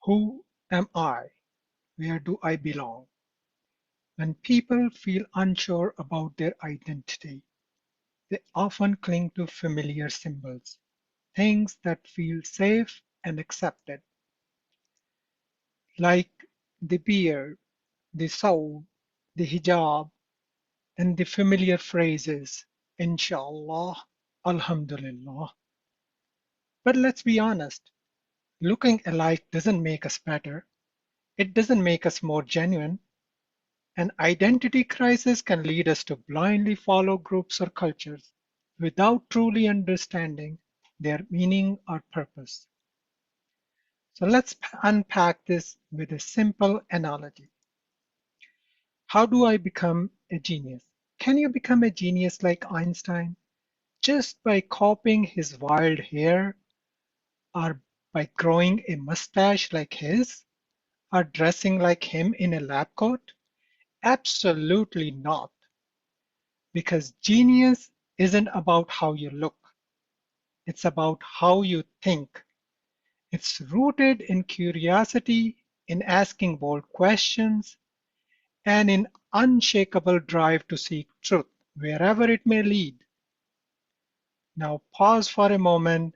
Who am I? Where do I belong? When people feel unsure about their identity, they often cling to familiar symbols, things that feel safe and accepted, like the beard, the thobe, the hijab, and the familiar phrases, Insha'Allah, Alhamdulillah. But let's be honest, looking alike doesn't make us better. It doesn't make us more genuine. An identity crisis can lead us to blindly follow groups or cultures without truly understanding their meaning or purpose. So let's unpack this with a simple analogy. How do I become a genius? Can you become a genius like Einstein just by copying his wild hair, or by growing a mustache like his, or dressing like him in a lab coat? Absolutely not, because genius isn't about how you look, it's about how you think. It's rooted in curiosity, in asking bold questions, and in unshakable drive to seek truth wherever it may lead. Now pause for a moment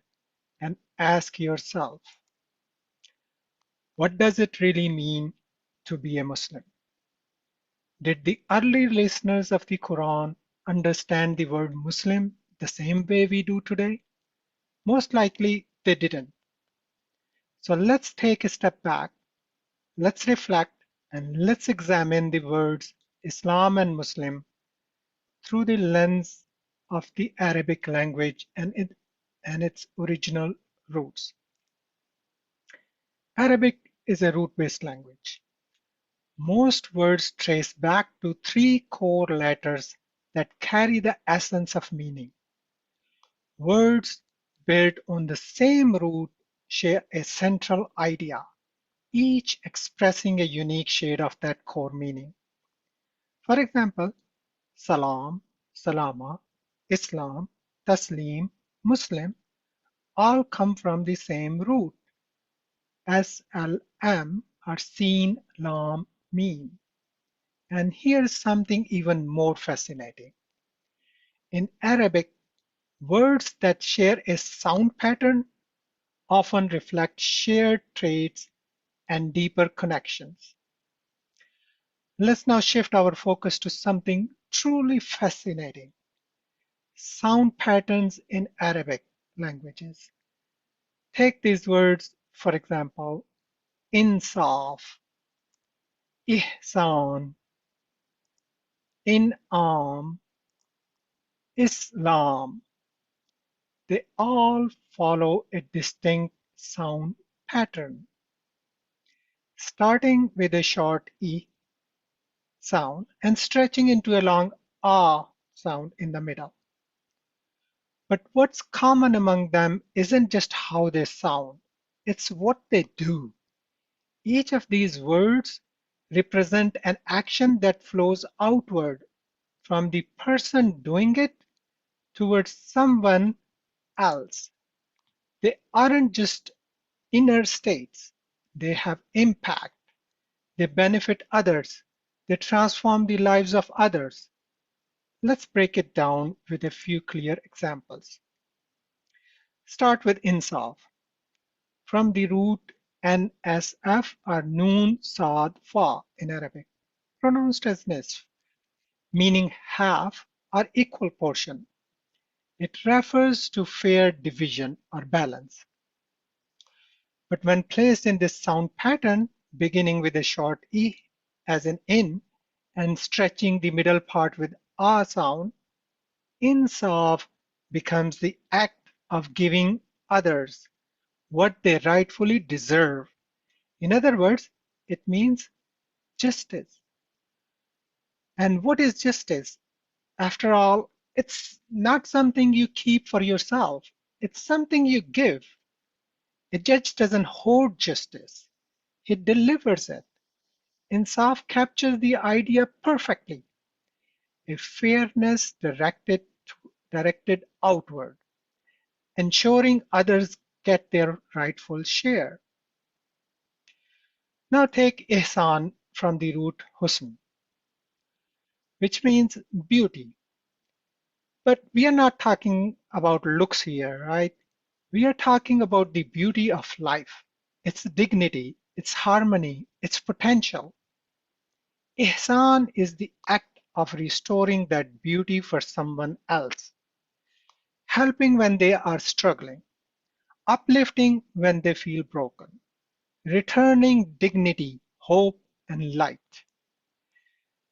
and ask yourself, what does it really mean to be a Muslim? Did the early listeners of the Quran understand the word Muslim the same way we do today? Most likely they didn't. So let's take a step back, let's reflect, and let's examine the words Islam and Muslim through the lens of the Arabic language and its original roots. Arabic is a root-based language. Most words trace back to three core letters that carry the essence of meaning. Words built on the same root share a central idea, each expressing a unique shade of that core meaning. For example, salam, salama, Islam, taslim, Muslim all come from the same root, SLM or seen, lam, meme. And here's something even more fascinating. In Arabic, words that share a sound pattern often reflect shared traits and deeper connections. Let's now shift our focus to something truly fascinating: sound patterns in Arabic languages. Take these words, for example, Insaf, Ihsan, In'am, Islam. They all follow a distinct sound pattern, starting with a short E sound and stretching into a long ah sound in the middle. But what's common among them isn't just how they sound, it's what they do. Each of these words represent an action that flows outward from the person doing it towards someone else. They aren't just inner states, they have impact, they benefit others, they transform the lives of others. Let's break it down with a few clear examples. Start with Insaf. From the root NSF or Noon Saad Fa in Arabic, pronounced as nisf, meaning half or equal portion. It refers to fair division or balance. But when placed in this sound pattern, beginning with a short E as in in and stretching the middle part with a sound, Insaf becomes the act of giving others what they rightfully deserve. In other words, it means justice. And what is justice? After all, it's not something you keep for yourself, it's something you give. A judge doesn't hoard justice, he delivers it. Insaf captures the idea perfectly: a fairness directed outward, ensuring others get their rightful share. Now take Ihsan from the root husn, which means beauty. But we are not talking about looks here, right? We are talking about the beauty of life, its dignity, its harmony, its potential. Ihsan is the act of restoring that beauty for someone else, helping when they are struggling, uplifting when they feel broken, returning dignity, hope, and light.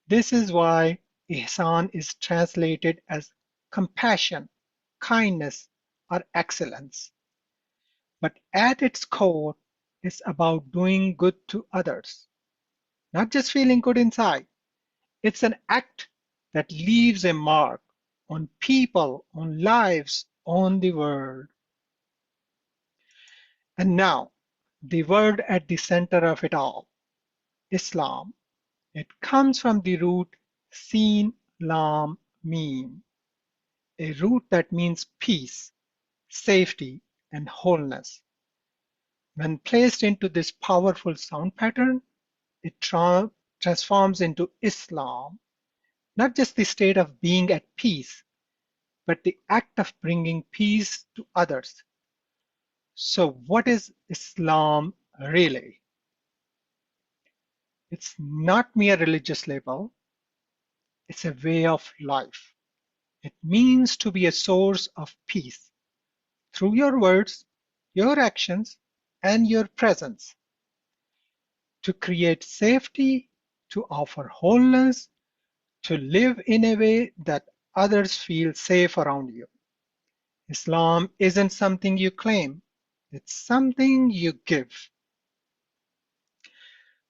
This is why Ihsan is translated as compassion, kindness, or excellence. But at its core, it's about doing good to others, not just feeling good inside. It's an act that leaves a mark on people, on lives, on the world. And now, the word at the center of it all, Islam. It comes from the root Sin, Lam, Mim, a root that means peace, safety, and wholeness. When placed into this powerful sound pattern, it transforms into Islam, not just the state of being at peace, but the act of bringing peace to others. So, what is Islam really? It's not mere religious label, it's a way of life. It means to be a source of peace through your words, your actions, and your presence, to create safety, to offer wholeness, to live in a way that others feel safe around you. Islam isn't something you claim, it's something you give.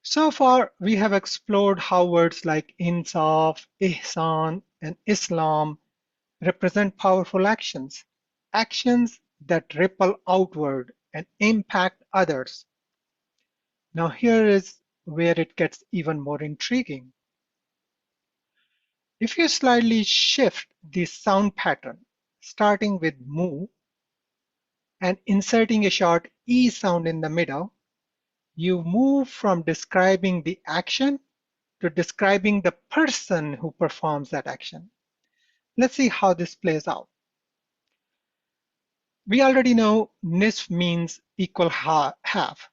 So far, we have explored how words like Insaf, Ihsan, and Islam represent powerful actions, actions that ripple outward and impact others. Now, here is where it gets even more intriguing. If you slightly shift the sound pattern, starting with mu and inserting a short e sound in the middle, you move from describing the action to describing the person who performs that action. Let's see how this plays out. We already know nisf means equal half.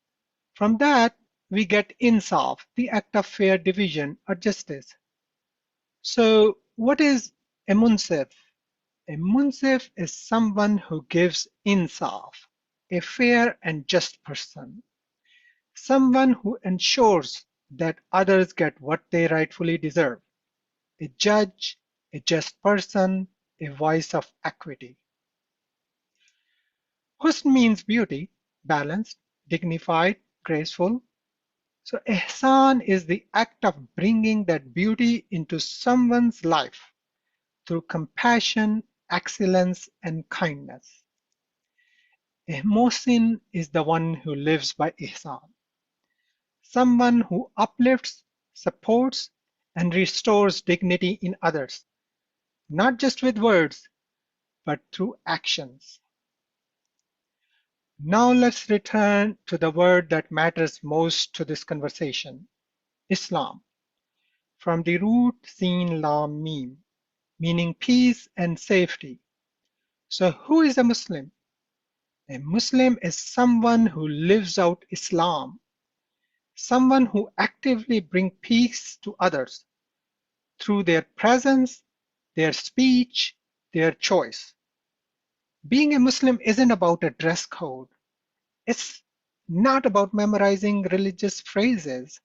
From that, we get insaf, the act of fair division or justice. So what is a munsif? A munsif is someone who gives insaf, a fair and just person, someone who ensures that others get what they rightfully deserve, a judge, a just person, a voice of equity. Husn means beauty, balanced, dignified, graceful. So ihsan is the act of bringing that beauty into someone's life through compassion, excellence, and kindness. A Mohsin is the one who lives by ihsan, someone who uplifts, supports, and restores dignity in others, not just with words, but through actions. Now let's return to the word that matters most to this conversation, Islam, from the root Sin Lam Mim, meaning peace and safety. So who is a Muslim? A Muslim is someone who lives out Islam, someone who actively brings peace to others through their presence, their speech, their choice. Being a Muslim isn't about a dress code. It's not about memorizing religious phrases.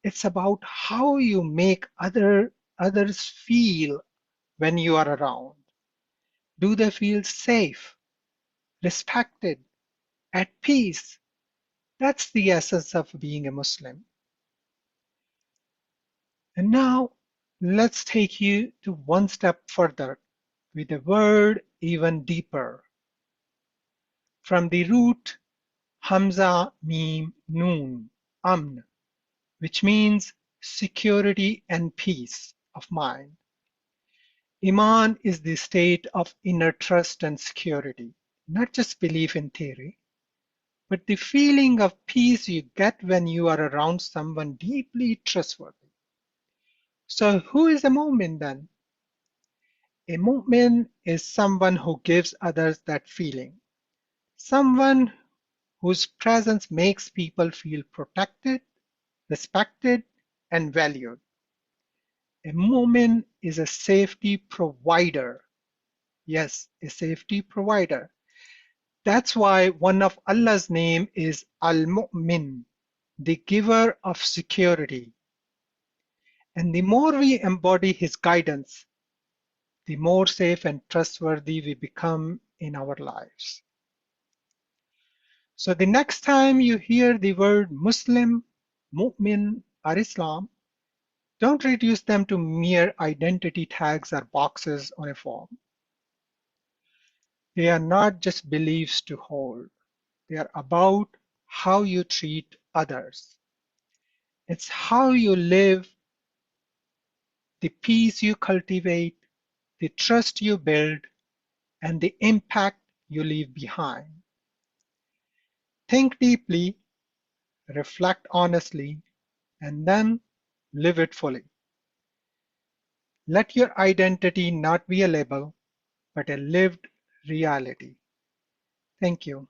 It's about how you make others feel when you are around. Do they feel safe, respected, at peace? That's the essence of being a Muslim. And now let's take you to one step further with a word even deeper. From the root Hamza Mim Noon, Amn, which means security and peace of mind. Eeman is the state of inner trust and security, not just belief in theory, but the feeling of peace you get when you are around someone deeply trustworthy. So who is a mu'min then? A mu'min is someone who gives others that feeling, someone whose presence makes people feel protected, respected, and valued. A mu'min is a safety provider. Yes, a safety provider. That's why one of Allah's name is Al-Mu'min, the giver of security. And the more we embody his guidance, the more safe and trustworthy we become in our lives. So the next time you hear the word Muslim, Mu'min, or Islam, don't reduce them to mere identity tags or boxes on a form. They are not just beliefs to hold. They are about how you treat others. It's how you live, the peace you cultivate, the trust you build, and the impact you leave behind. Think deeply, reflect honestly, and then live it fully. Let your identity not be a label, but a lived reality. Thank you.